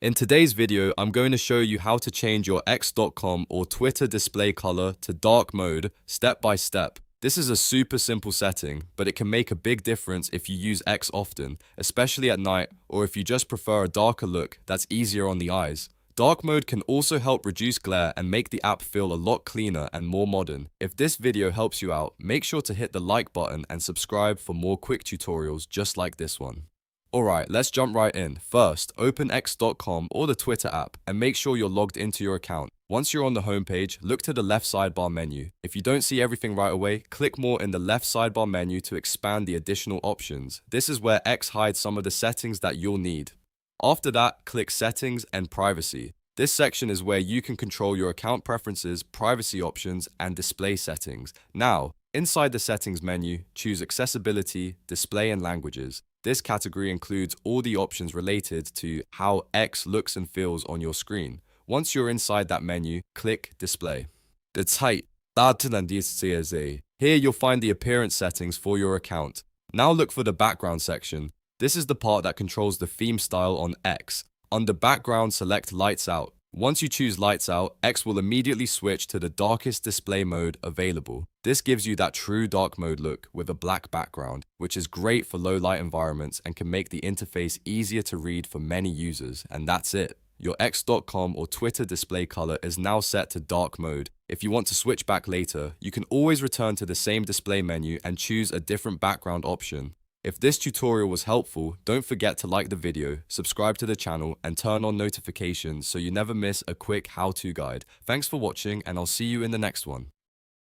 In today's video, I'm going to show you how to change your X.com or Twitter display color to dark mode step by step. This is a super simple setting, but it can make a big difference if you use X often, especially at night or if you just prefer a darker look that's easier on the eyes. Dark mode can also help reduce glare and make the app feel a lot cleaner and more modern. If this video helps you out, make sure to hit the like button and subscribe for more quick tutorials just like this one. Alright, let's jump right in. First, open X.com or the Twitter app and make sure you're logged into your account. Once you're on the homepage, look to the left sidebar menu. If you don't see everything right away, click more in the left sidebar menu to expand the additional options. This is where X hides some of the settings that you'll need. After that, click Settings and Privacy. This section is where you can control your account preferences, privacy options, and display settings. Now, inside the settings menu, choose Accessibility, Display and Languages. This category includes all the options related to how X looks and feels on your screen. Once you're inside that menu, click Display. Here you'll find the appearance settings for your account. Now look for the background section. This is the part that controls the theme style on X. Under Background, select Lights Out. Once you choose Lights Out, X will immediately switch to the darkest display mode available. This gives you that true dark mode look with a black background, which is great for low light environments and can make the interface easier to read for many users. And that's it. Your X.com or Twitter display color is now set to dark mode. If you want to switch back later, you can always return to the same display menu and choose a different background option. If this tutorial was helpful, don't forget to like the video, subscribe to the channel, and turn on notifications so you never miss a quick how-to guide. Thanks for watching, and I'll see you in the next one.